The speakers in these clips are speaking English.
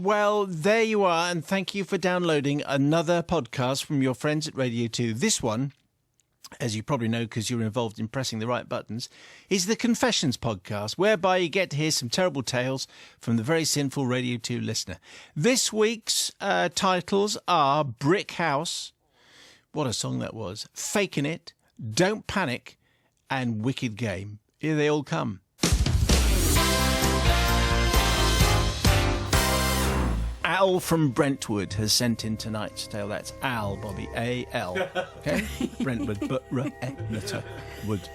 Well, there you are, and thank you for downloading another podcast from your friends at Radio 2. This one, as you probably know because you're involved in pressing the right buttons, is the Confessions podcast, whereby you get to hear some terrible tales from the very sinful Radio 2 listener. This week's titles are Brick House, what a song that was, Faking It, Don't Panic, and Wicked Game. Here they all come. Al from Brentwood has sent in tonight's tale. That's Al, Bobby, A-L. Okay? Brentwood, Wood.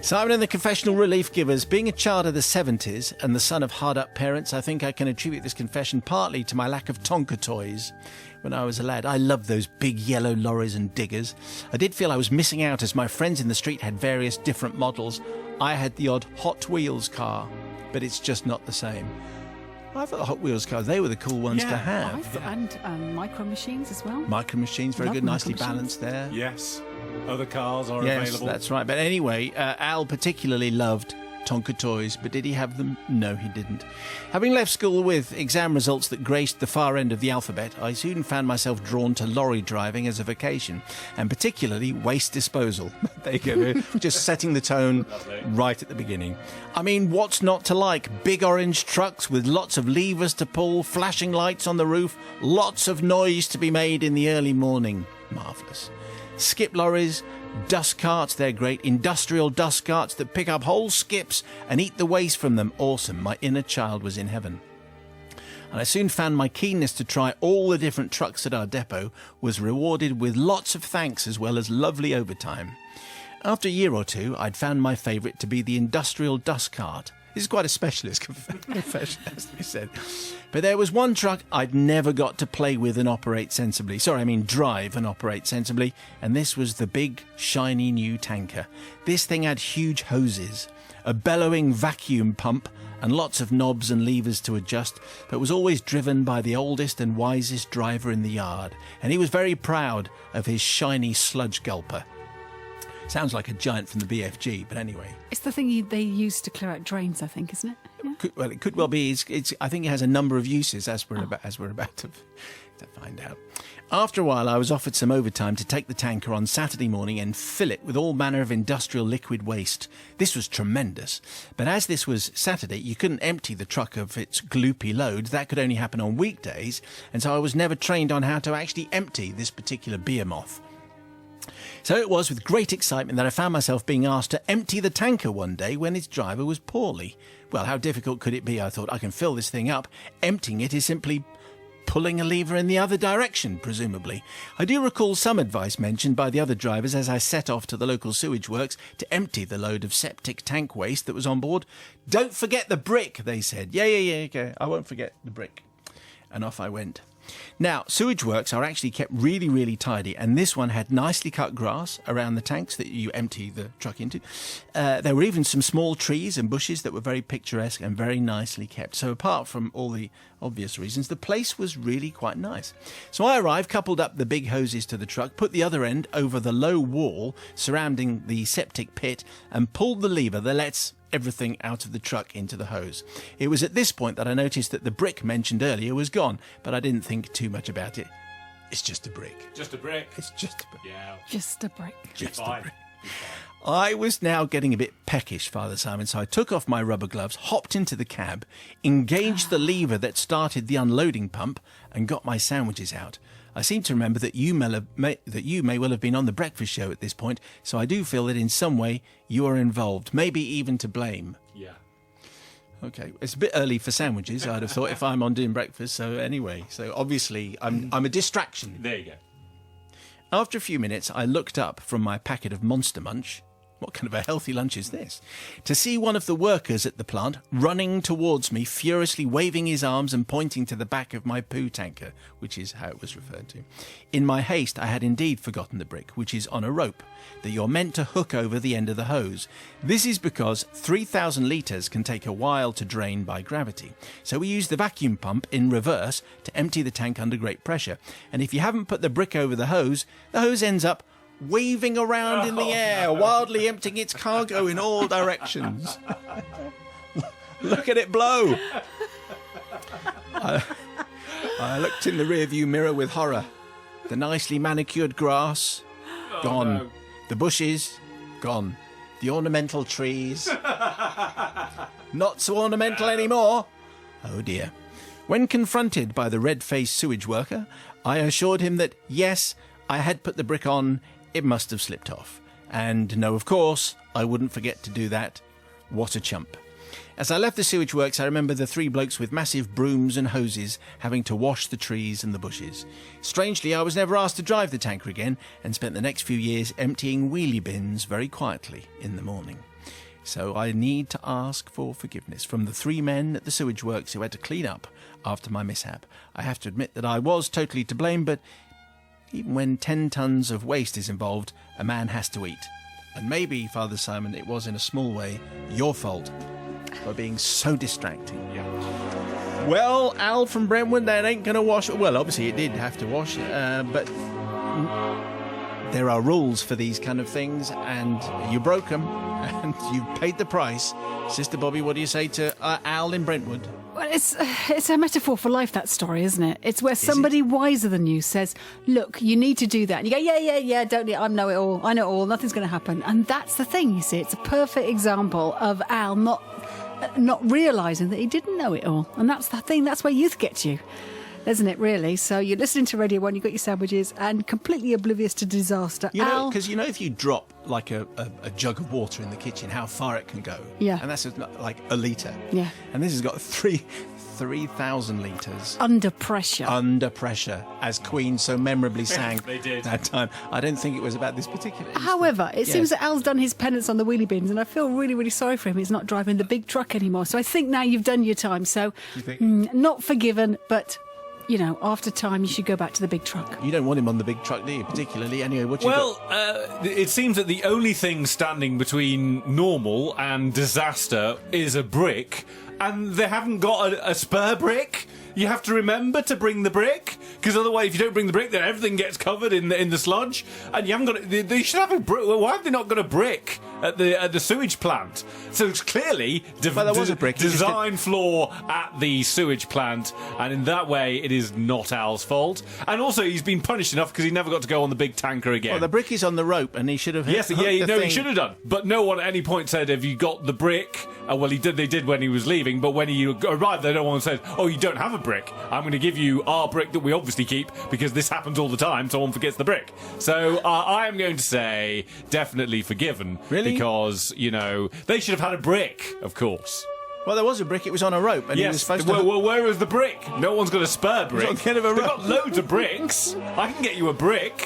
Simon and the Confessional Relief Givers. Being a child of the 70s and the son of hard-up parents, I think I can attribute this confession partly to my lack of Tonka toys. When I was a lad, I loved those big yellow lorries and diggers. I did feel I was missing out as my friends in the street had various different models. I had the odd Hot Wheels car, but it's just not the same. I thought the Hot Wheels cars, they were the cool ones to have. And Micro Machines as well. Micro Machines, very good, nicely balanced there. Yes, other cars are available. Yes, that's right. But anyway, Al particularly loved Tonka toys, but did he have them? No, he didn't. Having left school with exam results that graced the far end of the alphabet, I soon found myself drawn to lorry driving as a vocation, and particularly waste disposal. There you go, just setting the tone right at the beginning. I mean, what's not to like? Big orange trucks with lots of levers to pull, flashing lights on the roof, lots of noise to be made in the early morning. Marvellous. Skip lorries, dust carts, they're great. Industrial dust carts that pick up whole skips and eat the waste from them. Awesome. My inner child was in heaven. And I soon found my keenness to try all the different trucks at our depot was rewarded with lots of thanks as well as lovely overtime. After a year or two, I'd found my favourite to be the industrial dust cart. This is quite a specialist confession, has to be said. But there was one truck I'd never got to play with and operate sensibly. Drive and operate sensibly. And this was the big, shiny new tanker. This thing had huge hoses, a bellowing vacuum pump, and lots of knobs and levers to adjust, but was always driven by the oldest and wisest driver in the yard. And he was very proud of his shiny sludge gulper. Sounds like a giant from the BFG, but anyway. It's the thing they use to clear out drains, I think, isn't it? Yeah. It could well be. I think it has a number of uses, as we're about to find out. After a while, I was offered some overtime to take the tanker on Saturday morning and fill it with all manner of industrial liquid waste. This was tremendous. But as this was Saturday, you couldn't empty the truck of its gloopy load. That could only happen on weekdays, and so I was never trained on how to actually empty this particular behemoth. So it was with great excitement that I found myself being asked to empty the tanker one day when its driver was poorly. Well, how difficult could it be? I thought, I can fill this thing up. Emptying it is simply pulling a lever in the other direction, presumably. I do recall some advice mentioned by the other drivers as I set off to the local sewage works to empty the load of septic tank waste that was on board. Don't forget the brick, they said. Yeah, okay, I won't forget the brick. And off I went. Now, sewage works are actually kept really, really tidy, and this one had nicely cut grass around the tanks that you empty the truck into. There were even some small trees and bushes that were very picturesque and very nicely kept. So apart from all the obvious reasons, the place was really quite nice. So I arrived, coupled up the big hoses to the truck, put the other end over the low wall surrounding the septic pit, and pulled the lever that lets everything out of the truck into the hose. It was at this point that I noticed that the brick mentioned earlier was gone, but I didn't think too much about it. It's just a brick. Just a brick. It's just a brick. Yeah. Just a brick. Just a brick. I was now getting a bit peckish, Father Simon, so I took off my rubber gloves, hopped into the cab, engaged the lever that started the unloading pump, and got my sandwiches out. I seem to remember that you may well have been on the breakfast show at this point, so I do feel that in some way you are involved, maybe even to blame. Yeah. Okay, it's a bit early for sandwiches, I'd have thought, if I'm on doing breakfast. So anyway, obviously I'm a distraction. There you go. After a few minutes, I looked up from my packet of Monster Munch. What kind of a healthy lunch is this? To see one of the workers at the plant running towards me, furiously waving his arms and pointing to the back of my poo tanker, which is how it was referred to. In my haste, I had indeed forgotten the brick, which is on a rope, that you're meant to hook over the end of the hose. This is because 3,000 litres can take a while to drain by gravity. So we use the vacuum pump in reverse to empty the tank under great pressure. And if you haven't put the brick over the hose ends up waving around in the air, wildly emptying its cargo in all directions. Look at it blow. I looked in the rearview mirror with horror. The nicely manicured grass, gone. no. The bushes, gone. The ornamental trees, not so ornamental anymore. Oh dear. When confronted by the red-faced sewage worker, I assured him that, yes, I had put the brick on, it must have slipped off. And no, of course, I wouldn't forget to do that. What a chump. As I left the sewage works, I remember the three blokes with massive brooms and hoses having to wash the trees and the bushes. Strangely, I was never asked to drive the tanker again and spent the next few years emptying wheelie bins very quietly in the morning. So I need to ask for forgiveness from the three men at the sewage works who had to clean up after my mishap. I have to admit that I was totally to blame, but even when 10 tons of waste is involved, a man has to eat. And maybe, Father Simon, it was in a small way your fault for being so distracting. Yeah. Well, Al from Brentwood, that ain't going to wash. Well, obviously it did have to wash, but there are rules for these kind of things, and you broke them, and you paid the price. Sister Bobby, what do you say to Al in Brentwood? Well, it's a metaphor for life, that story, isn't it? It's where somebody wiser than you says, look, you need to do that. And you go, yeah, don't you? I know it all. I know it all. Nothing's going to happen. And that's the thing, you see. It's a perfect example of Al not realising that he didn't know it all. And that's the thing. That's where youth gets you, isn't it, really? So you're listening to Radio 1, you've got your sandwiches, and completely oblivious to disaster. You know, because if you drop like a jug of water in the kitchen, how far it can go. Yeah. And that's like a litre. Yeah. And this has got 3,000 litres. Under pressure. Under pressure, as Queen so memorably sang They did. that time. I don't think it was about this particular instance. However, it Yes. seems that Al's done his penance on the wheelie bins, and I feel really, really sorry for him. He's not driving the big truck anymore. So I think now you've done your time. So You think? not forgiven, but, after time, you should go back to the big truck. You don't want him on the big truck, do you? Particularly, anyway. What you Well, it seems that the only thing standing between normal and disaster is a brick, and they haven't got a spare brick. You have to remember to bring the brick, because otherwise, if you don't bring the brick, then everything gets covered in the sludge, and you haven't got. They should have a brick. Well, why have they not got a brick at the sewage plant? So it's clearly Well, there was a brick. design flaw at the sewage plant, and in that way, it is not Al's fault. And also, he's been punished enough because he never got to go on the big tanker again. Well, the brick is on the rope, and he should have. Yes, hooked yeah, the he thing. should have done. But no one at any point said, have you got the brick? Well, they did when he was leaving, but when he arrived there, no one said, oh, you don't have a brick. I'm going to give you our brick that we obviously keep, because this happens all the time, someone forgets the brick. So I am going to say definitely forgiven. Really? Because, they should have had a brick, of course. Well, there was a brick. It was on a rope, and he was Yes, supposed to. well, where is the brick? No one's got a spare brick. on the end of a They've rope. got loads of bricks. I can get you a brick.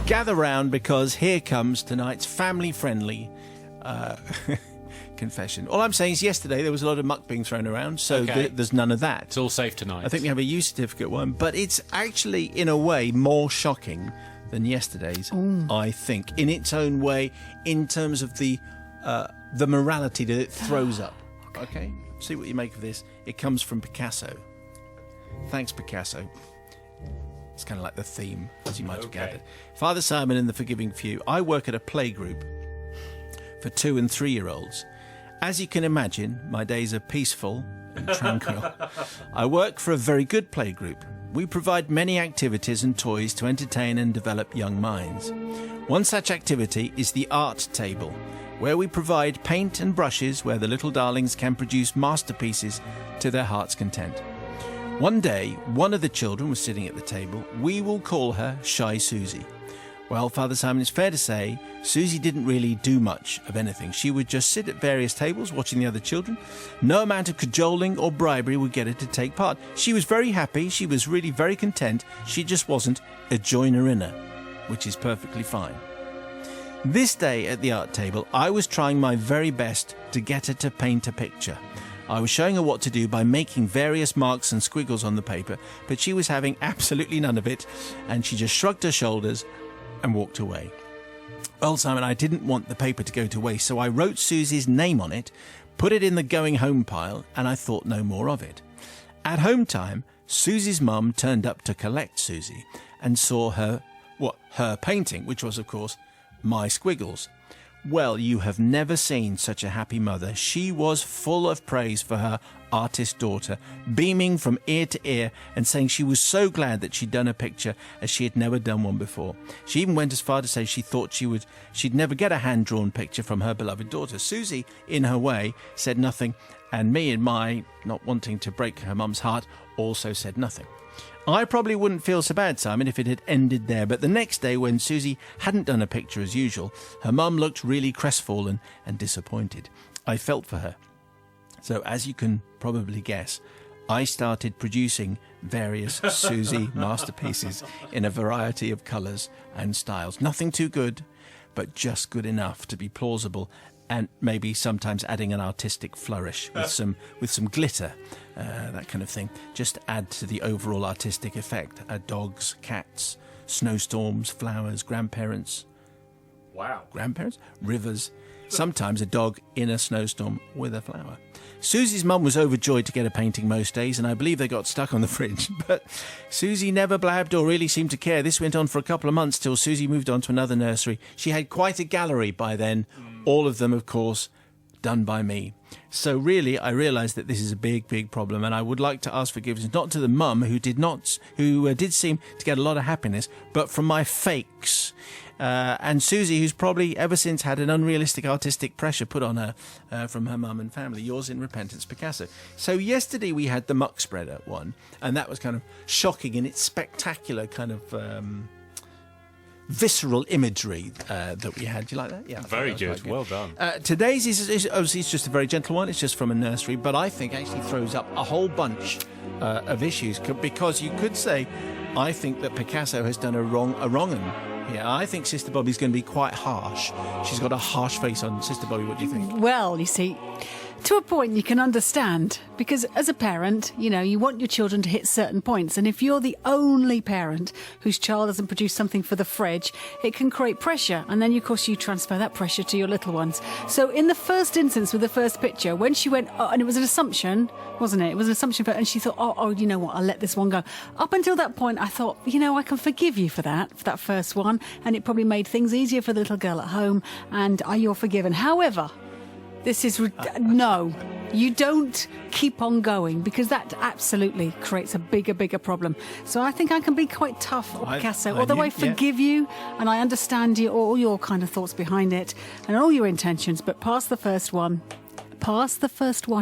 Gather round, because here comes tonight's family-friendly confession. All I'm saying is yesterday there was a lot of muck being thrown around, so Okay. there's none of that. It's all safe tonight. I think we have a U certificate one, but it's actually, in a way, more shocking than yesterday's, I think, in its own way, in terms of the morality that it throws up. Okay? See what you make of this. It comes from Picasso. Thanks, Picasso. It's kind of like the theme, as you might have gathered. Father Simon and the Forgiving Few. I work at a playgroup for 2- and 3-year-olds. As you can imagine, my days are peaceful and tranquil. I work for a very good playgroup. We provide many activities and toys to entertain and develop young minds. One such activity is the art table, where we provide paint and brushes where the little darlings can produce masterpieces to their heart's content. One day, one of the children was sitting at the table. We will call her Shy Susie. Well, Father Simon, it's fair to say, Susie didn't really do much of anything. She would just sit at various tables watching the other children. No amount of cajoling or bribery would get her to take part. She was very happy. She was really very content. She just wasn't a joiner-inner, which is perfectly fine. This day at the art table, I was trying my very best to get her to paint a picture. I was showing her what to do by making various marks and squiggles on the paper, but she was having absolutely none of it, and she just shrugged her shoulders and walked away. Well, Simon, I didn't want the paper to go to waste, so I wrote Susie's name on it, put it in the going home pile, and I thought no more of it. At home time, Susie's mum turned up to collect Susie and saw her painting, which was, of course, my squiggles. Well, you have never seen such a happy mother. She was full of praise for her artist daughter, beaming from ear to ear and saying she was so glad that she'd done a picture as she had never done one before. She even went as far to say she thought she'd never get a hand-drawn picture from her beloved daughter. Susie, in her way, said nothing, and me, in my not wanting to break her mum's heart, also said nothing. I probably wouldn't feel so bad, Simon, if it had ended there, but the next day when Susie hadn't done a picture as usual, her mum looked really crestfallen and disappointed. I felt for her. So, as you can probably guess, I started producing various Susie masterpieces in a variety of colours and styles. Nothing too good, but just good enough to be plausible, and maybe sometimes adding an artistic flourish with some glitter, that kind of thing, just to add to the overall artistic effect. Dogs, cats, snowstorms, flowers, grandparents. Wow. Grandparents? Rivers. Sometimes a dog in a snowstorm with a flower. Susie's mum was overjoyed to get a painting most days, and I believe they got stuck on the fridge. But Susie never blabbed or really seemed to care. This went on for a couple of months till Susie moved on to another nursery. She had quite a gallery by then, all of them, of course, done by me. So really, I realised that this is a big, big problem, and I would like to ask forgiveness not to the mum who did seem to get a lot of happiness, but from my fakes. And Susie, who's probably ever since had an unrealistic artistic pressure put on her from her mum and family. Yours in repentance, Picasso. So yesterday we had the muck spreader one, and that was kind of shocking in its spectacular kind of visceral imagery that we had. Do you like that? Yeah. Very good. Well done. Today's is obviously it's just a very gentle one. It's just from a nursery, but I think actually throws up a whole bunch of issues because you could say, I think that Picasso has done a wrong-un. Yeah, I think Sister Bobby's going to be quite harsh. She's got a harsh face on. Sister Bobby, what do you think? Well, you see, to a point you can understand, because as a parent, you want your children to hit certain points, and if you're the only parent whose child doesn't produce something for the fridge, it can create pressure, and then of course you transfer that pressure to your little ones. So in the first instance with the first picture, when she went, and it was an assumption, wasn't it? It was an assumption, and she thought, oh, you know what, I'll let this one go. Up until that point, I thought, I can forgive you for that first one, and it probably made things easier for the little girl at home, and you're forgiven. However, this is... No, you don't keep on going, because that absolutely creates a bigger problem. So I think I can be quite tough on Picasso, although I forgive you, and I understand all your kind of thoughts behind it, and all your intentions, but past the first one,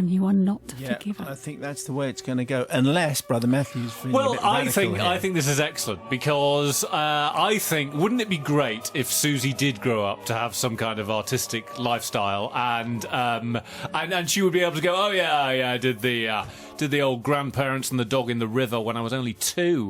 you are not forgiven. I think that's the way it's going to go, unless Brother Matthew's feeling a bit radical here. I think this is excellent, because I think, wouldn't it be great if Susie did grow up to have some kind of artistic lifestyle, and she would be able to go, oh yeah, I did the old grandparents and the dog in the river when I was only 2.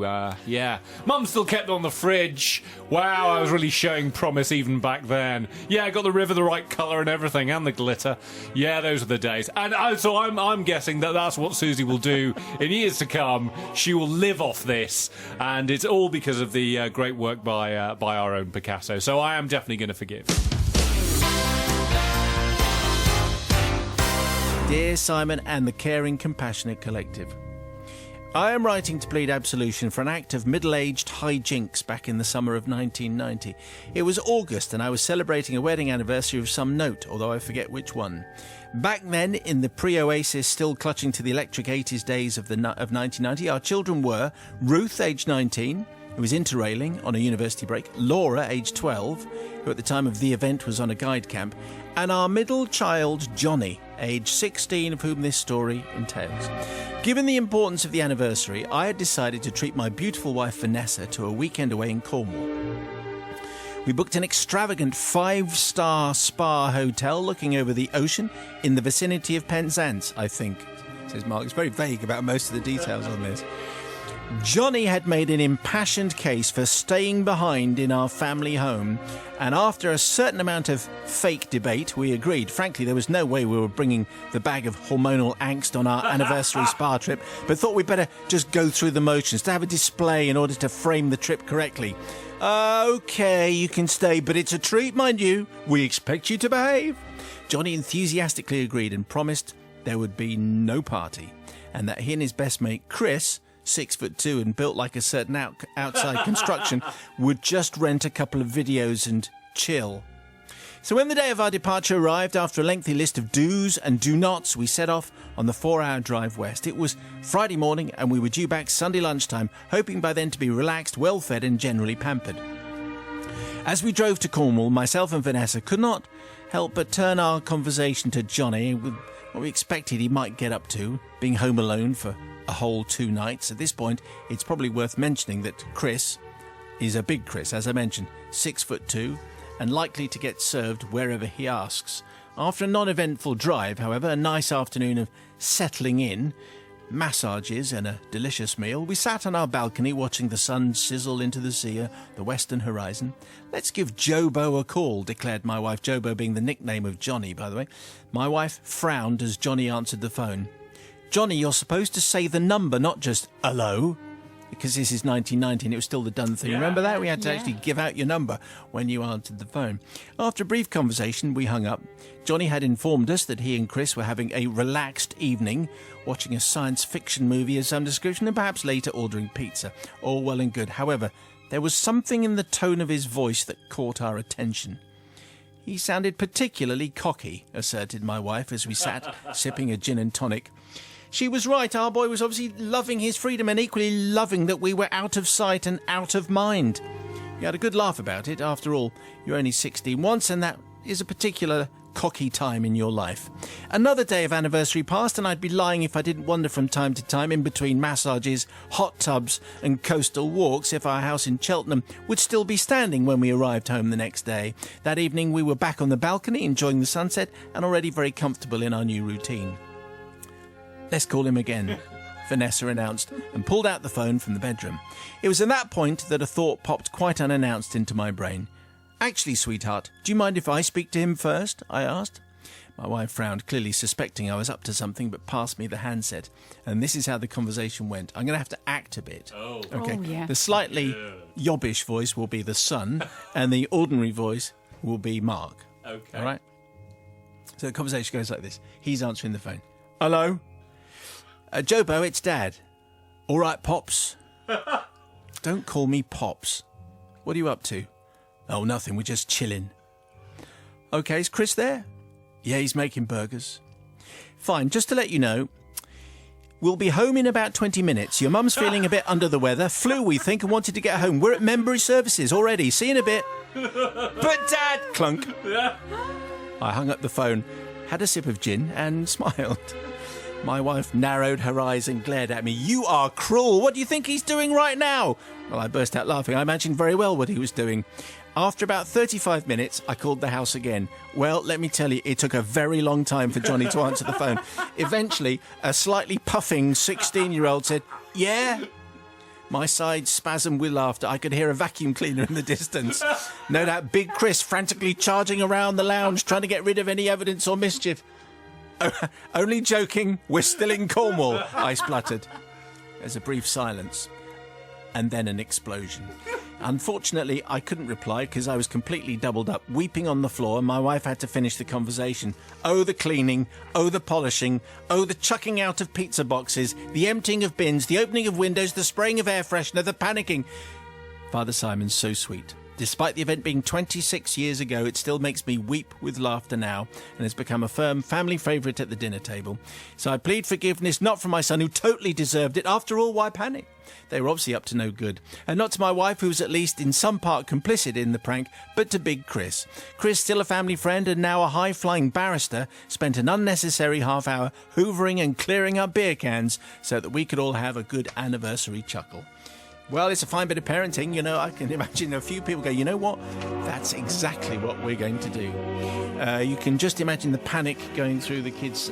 Mum still kept it on the fridge. Wow, I was really showing promise even back then. Yeah, I got the river the right colour and everything, and the glitter. Yeah, those are the days. And so I'm guessing that that's what Susie will do in years to come. She will live off this, and it's all because of the great work by our own Picasso. So I am definitely going to forgive. Dear Simon and the Caring Compassionate Collective, I am writing to plead absolution for an act of middle-aged hijinks back in the summer of 1990. It was August and I was celebrating a wedding anniversary of some note, although I forget which one. Back then, in the pre-Oasis, still clutching to the electric 80s days of 1990, our children were Ruth, aged 19, who was interrailing on a university break, Laura, aged 12, who at the time of the event was on a guide camp, and our middle child, Johnny, aged 16, of whom this story entails. Given the importance of the anniversary, I had decided to treat my beautiful wife, Vanessa, to a weekend away in Cornwall. We booked an extravagant 5-star spa hotel looking over the ocean in the vicinity of Penzance, I think, says Mark. It's very vague about most of the details on this. Johnny had made an impassioned case for staying behind in our family home, and after a certain amount of fake debate, we agreed. Frankly, there was no way we were bringing the bag of hormonal angst on our anniversary spa trip, but thought we'd better just go through the motions to have a display in order to frame the trip correctly. OK, you can stay, but it's a treat, mind you. We expect you to behave. Johnny enthusiastically agreed and promised there would be no party, and that he and his best mate, Chris, 6'2" and built like a certain outside construction, would just rent a couple of videos and chill. So when the day of our departure arrived, after a lengthy list of do's and do nots, we set off on the 4-hour drive west. It was Friday morning and we were due back Sunday lunchtime, hoping by then to be relaxed, well-fed and generally pampered. As we drove to Cornwall, myself and Vanessa could not help but turn our conversation to Johnny with what we expected he might get up to, being home alone for a whole 2 nights. At this point, it's probably worth mentioning that Chris is a big Chris, as I mentioned, 6'2", and likely to get served wherever he asks. After a non-eventful drive, however, a nice afternoon of settling in, massages and a delicious meal, we sat on our balcony watching the sun sizzle into the sea, the western horizon. "Let's give Jobo a call," declared my wife, Jobo being the nickname of Johnny, by the way. My wife frowned as Johnny answered the phone. "Johnny, you're supposed to say the number, not just hello." Because this is 1990 and it was still the done thing. Yeah. Remember that? We had to actually give out your number when you answered the phone. After a brief conversation, we hung up. Johnny had informed us that he and Chris were having a relaxed evening, watching a science fiction movie of some description and perhaps later ordering pizza. All well and good. However, there was something in the tone of his voice that caught our attention. "He sounded particularly cocky," asserted my wife as we sat sipping a gin and tonic. She was right. Our boy was obviously loving his freedom and equally loving that we were out of sight and out of mind. We had a good laugh about it. After all, you're only 16 once, and that is a particular cocky time in your life. Another day of anniversary passed, and I'd be lying if I didn't wonder from time to time, in between massages, hot tubs and coastal walks, if our house in Cheltenham would still be standing when we arrived home the next day. That evening we were back on the balcony enjoying the sunset and already very comfortable in our new routine. "Let's call him again," Vanessa announced and pulled out the phone from the bedroom. It was at that point that a thought popped quite unannounced into my brain. "Actually, sweetheart, do you mind if I speak to him first?" I asked. My wife frowned, clearly suspecting I was up to something, but passed me the handset. And this is how the conversation went. I'm going to have to act a bit. Okay. Oh, yeah. The slightly yobbish voice will be the son, and the ordinary voice will be Mark. Okay. All right? So the conversation goes like this. He's answering the phone. "Hello? Jobo, it's Dad." "All right, Pops." "Don't call me Pops. What are you up to?" "Oh, nothing. We're just chilling." "Okay, is Chris there?" "Yeah, he's making burgers." "Fine, just to let you know, we'll be home in about 20 minutes. Your mum's feeling a bit under the weather. Flu, we think, and wanted to get home. We're at memory services already. See you in a bit." "But Dad..." Clunk. I hung up the phone, had a sip of gin and smiled. My wife narrowed her eyes and glared at me. "You are cruel. What do you think he's doing right now?" Well, I burst out laughing. I imagined very well what he was doing. After about 35 minutes, I called the house again. Well, let me tell you, it took a very long time for Johnny to answer the phone. Eventually, a slightly puffing 16-year-old said, "Yeah?" My sides spasmed with laughter. I could hear a vacuum cleaner in the distance. No doubt Big Chris frantically charging around the lounge, trying to get rid of any evidence or mischief. "Only joking, we're still in Cornwall," I spluttered. There's a brief silence, and then an explosion. Unfortunately, I couldn't reply because I was completely doubled up, weeping on the floor, and my wife had to finish the conversation. Oh, the cleaning, oh, the polishing, oh, the chucking out of pizza boxes, the emptying of bins, the opening of windows, the spraying of air freshener, the panicking. Father Simon's so sweet. Despite the event being 26 years ago, it still makes me weep with laughter now and has become a firm family favourite at the dinner table. So I plead forgiveness, not from my son, who totally deserved it. After all, why panic? They were obviously up to no good. And not to my wife, who was at least in some part complicit in the prank, but to Big Chris. Chris, still a family friend and now a high-flying barrister, spent an unnecessary half hour hoovering and clearing up beer cans so that we could all have a good anniversary chuckle. Well, it's a fine bit of parenting. You know, I can imagine a few people go, "You know what? That's exactly what we're going to do." You can just imagine the panic going through the kids'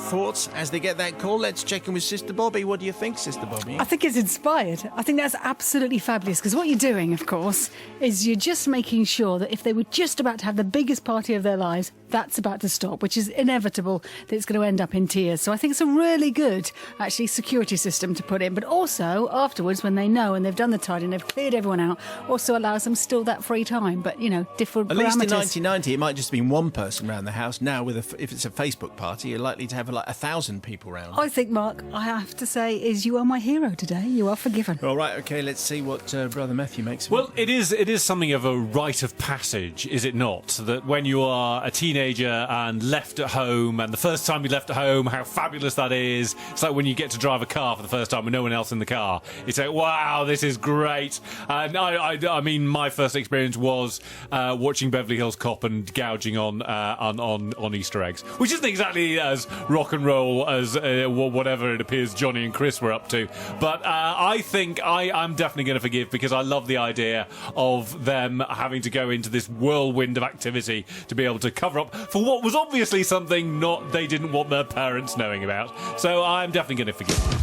thoughts as they get that call. Let's check in with Sister Bobby. What do you think, Sister Bobby? I think it's inspired. I think that's absolutely fabulous, because what you're doing, of course, is you're just making sure that if they were just about to have the biggest party of their lives, that's about to stop, which is inevitable that it's going to end up in tears. So I think it's a really good, actually, security system to put in. But also, afterwards, when they know and they've done the tidying, they've cleared everyone out, also allows them still that free time. But, different At parameters. least in 1990, it might just have been one person around the house. Now, if it's a Facebook party, you're likely to have 1,000 people around. I think, Mark, I have to say, you are my hero today. You are forgiven. All right, okay, let's see what Brother Matthew makes of it. Well, it is something of a rite of passage, is it not? That when you are a teenager and left at home, and the first time you left at home, how fabulous that is. It's like when you get to drive a car for the first time with no one else in the car. It's like, wow, this is great. And I mean, my first experience was watching Beverly Hills Cop and gouging on Easter eggs, which isn't exactly as rock and roll as whatever it appears Johnny and Chris were up to. But I think I'm definitely going to forgive, because I love the idea of them having to go into this whirlwind of activity to be able to cover up for what was obviously something they didn't want their parents knowing about. So I'm definitely going to forgive them.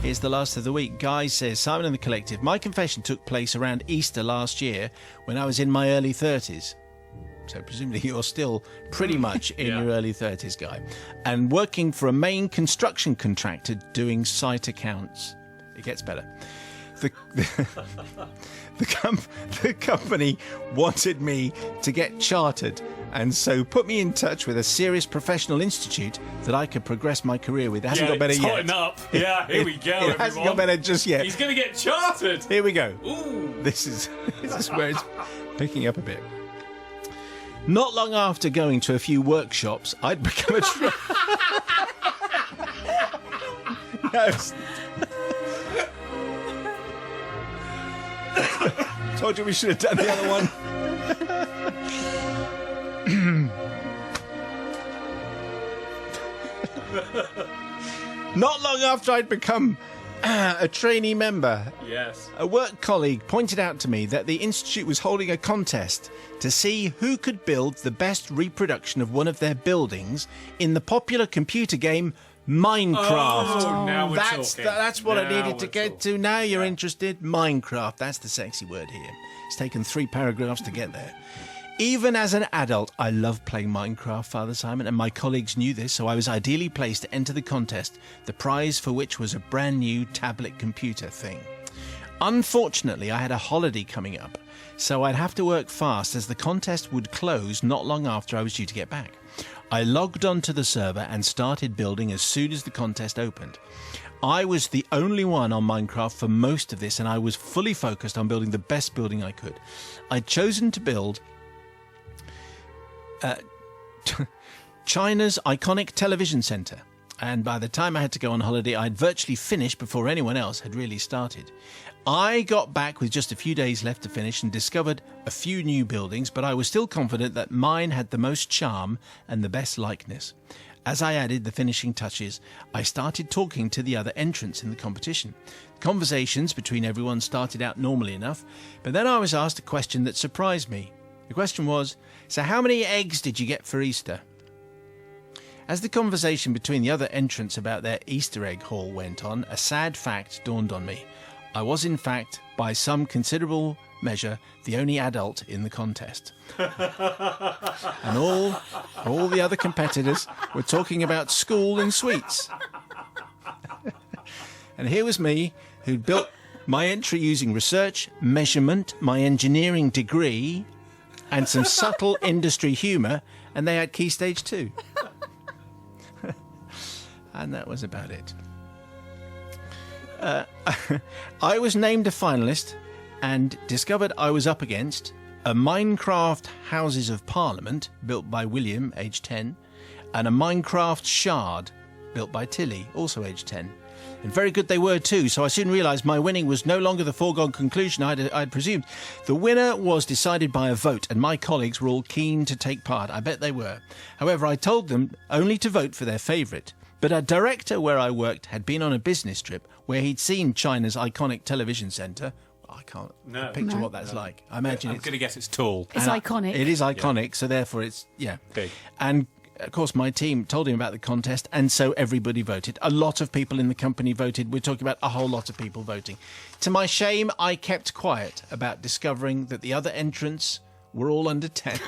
Here's the last of the week. Guy says, Simon and the Collective, my confession took place around Easter last year when I was in my early 30s. So presumably you're still pretty much in your early 30s, Guy. And working for a main construction contractor doing site accounts. It gets better. The company wanted me to get chartered, and so put me in touch with a serious professional institute that I could progress my career with. It hasn't got better it's yet. hotting up. Yeah, here we go, It hasn't got better just yet. He's going to get chartered. Here we go. Ooh. This is where it's picking up a bit. Not long after going to a few workshops, I'd become a No. Told you we should have done the other one. Not long after I'd become a trainee member, Yes. a work colleague pointed out to me that the institute was holding a contest to see who could build the best reproduction of one of their buildings in the popular computer game Minecraft. Oh, now we're talking. That's what I Now needed to we're get talking. to. Now you're interested. Minecraft. That's the sexy word here. It's taken 3 paragraphs to get there. Even as an adult, I love playing Minecraft, Father Simon, and my colleagues knew this, so I was ideally placed to enter the contest, the prize for which was a brand new tablet computer thing. Unfortunately, I had a holiday coming up, so I'd have to work fast as the contest would close not long after I was due to get back. I logged onto the server and started building as soon as the contest opened. I was the only one on Minecraft for most of this, and I was fully focused on building the best building I could. I'd chosen to build China's iconic television centre, and by the time I had to go on holiday, I'd virtually finished before anyone else had really started. I got back with just a few days left to finish and discovered a few new buildings, but I was still confident that mine had the most charm and the best likeness. As I added the finishing touches, I started talking to the other entrants in the competition. Conversations between everyone started out normally enough, but then I was asked a question that surprised me. The question was, so how many eggs did you get for Easter? As the conversation between the other entrants about their Easter egg haul went on, a sad fact dawned on me. I was, in fact, by some considerable measure, the only adult in the contest. And all the other competitors were talking about school and sweets. And here was me, who'd built my entry using research, measurement, my engineering degree, and some subtle industry humour, and they had Key Stage 2. And that was about it. I was named a finalist and discovered I was up against a Minecraft Houses of Parliament, built by William, age 10, and a Minecraft Shard, built by Tilly, also age 10. And very good they were too, so I soon realised my winning was no longer the foregone conclusion I'd presumed. The winner was decided by a vote, and my colleagues were all keen to take part. I bet they were. However, I told them only to vote for their favourite. But a director where I worked had been on a business trip where he'd seen China's iconic television centre. I can't picture what that's like. I imagine I'm going to guess it's tall. It's iconic. It is iconic, so therefore it's, Big. And of course, my team told him about the contest, and so everybody voted. A lot of people in the company voted. We're talking about a whole lot of people voting. To my shame, I kept quiet about discovering that the other entrants were all under 10,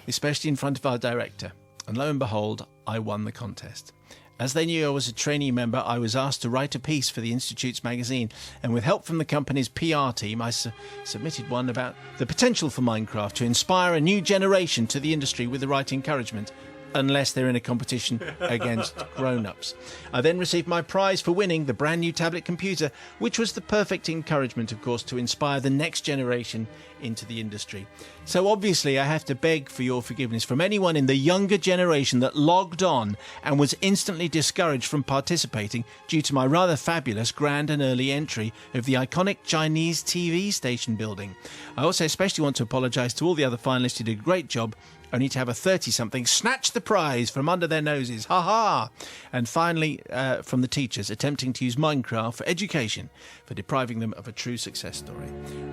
especially in front of our director. And lo and behold, I won the contest. As they knew I was a trainee member, I was asked to write a piece for the Institute's magazine, and with help from the company's PR team, I submitted one about the potential for Minecraft to inspire a new generation to the industry with the right encouragement, unless they're in a competition against grown-ups. I then received my prize for winning the brand new tablet computer, which was the perfect encouragement, of course, to inspire the next generation into the industry. So obviously I have to beg for your forgiveness from anyone in the younger generation that logged on and was instantly discouraged from participating due to my rather fabulous grand and early entry of the iconic Chinese TV station building. I also especially want to apologise to all the other finalists who did a great job, only to have a 30-something snatch the prize from under their noses. Ha-ha! And finally, from the teachers attempting to use Minecraft for education, for depriving them of a true success story.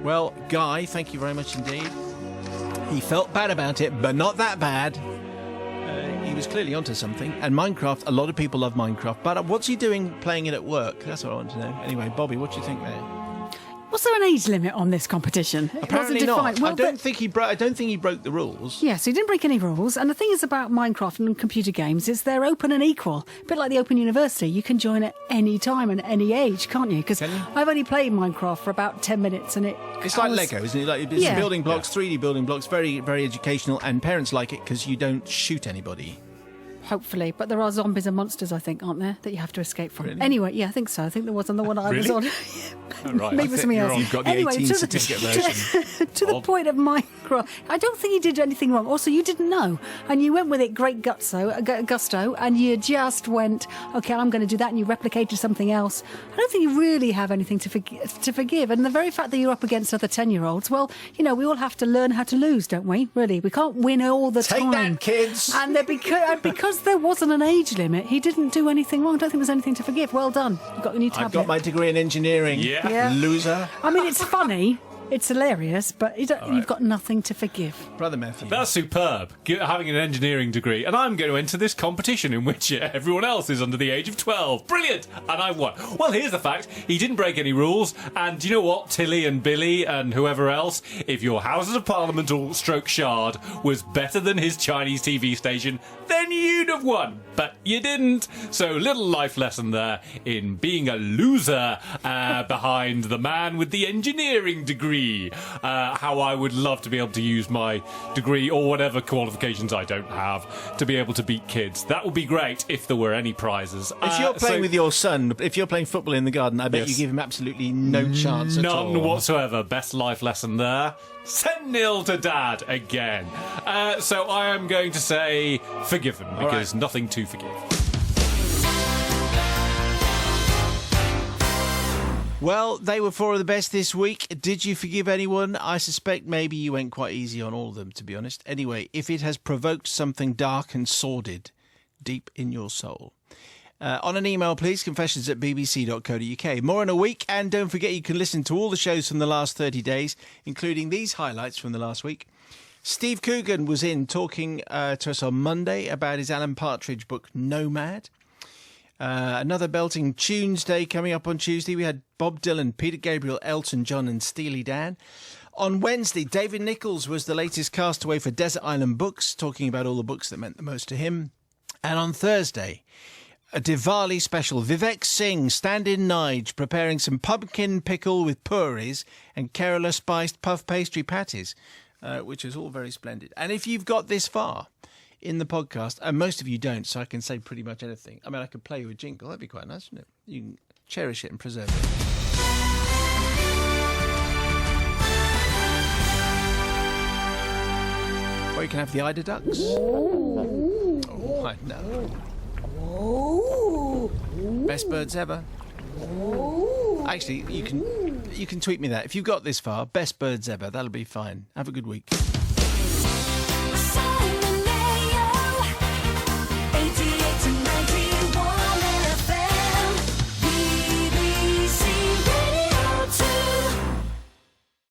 Well, Guy, thank you very much indeed. He felt bad about it, but not that bad. He was clearly onto something. And Minecraft, a lot of people love Minecraft. But what's he doing playing it at work? That's what I want to know. Anyway, Bobby, what do you think there? Was there an age limit on this competition? Apparently it wasn't not. defined. Well, I don't think he broke the rules. Yes, he didn't break any rules. And the thing is about Minecraft and computer games is they're open and equal. A bit like the Open University. You can join at any time and any age, can't you? Because I've only played Minecraft for about 10 minutes and it's like Lego, isn't it? Like it's building blocks, 3D building blocks, very, very educational, and parents like it because you don't shoot anybody. Hopefully, but there are zombies and monsters, I think, aren't there, that you have to escape from. Really? Anyway, yeah, I think so. I think there was on the one I was on. Oh, right. Maybe something else. You've got the 18 certificate version. To the point of Minecraft, I don't think he did anything wrong. Also, you didn't know, and you went with it great gusto, and you just went, okay, I'm going to do that, and you replicated something else. I don't think you really have anything to forgive. And the very fact that you're up against other 10-year-olds, well, you know, we all have to learn how to lose, don't we? Really, we can't win all the time. Take that, kids. And because there wasn't an age limit, he didn't do anything wrong. I don't think there's anything to forgive. Well done. You've got the new tablet. I've got my degree in engineering. Yeah. Loser. I mean, it's funny. It's hilarious, but you've got nothing to forgive. Brother Matthew. That's superb, having an engineering degree. And I'm going to enter this competition in which everyone else is under the age of 12. Brilliant! And I won. Well, here's the fact. He didn't break any rules. And you know what, Tilly and Billy and whoever else, if your Houses of Parliament or stroke Shard was better than his Chinese TV station, then you'd have won. But you didn't. So little life lesson there in being a loser behind the man with the engineering degree. How I would love to be able to use my degree or whatever qualifications I don't have to be able to beat kids. That would be great if there were any prizes. If you're playing with your son, if you're playing football in the garden, I bet you give him absolutely no chance at all. None whatsoever. Best life lesson there. Send nil to Dad again. So I am going to say forgiven because nothing to forgive. Well, they were 4 of the best this week. Did you forgive anyone? I suspect maybe you went quite easy on all of them, to be honest. Anyway, if it has provoked something dark and sordid deep in your soul. On an email, please, confessions@bbc.co.uk. More in a week, and don't forget you can listen to all the shows from the last 30 days, including these highlights from the last week. Steve Coogan was in talking to us on Monday about his Alan Partridge book, Nomad. Another belting Tunes Day coming up on Tuesday. We had Bob Dylan, Peter Gabriel, Elton John and Steely Dan. On Wednesday, David Nichols was the latest castaway for Desert Island Books, talking about all the books that meant the most to him. And on Thursday, a Diwali special, Vivek Singh, stand-in Nige, preparing some pumpkin pickle with puris and Kerala spiced puff pastry patties, which is all very splendid. And if you've got this far in the podcast, and most of you don't, so I can say pretty much anything. I mean, I could play you a jingle. That'd be quite nice, wouldn't it? You can cherish it and preserve it. Or you can have the eider ducks. Oh, I know. Best birds ever. Actually, you can tweet me that. If you've got this far, best birds ever. That'll be fine. Have a good week.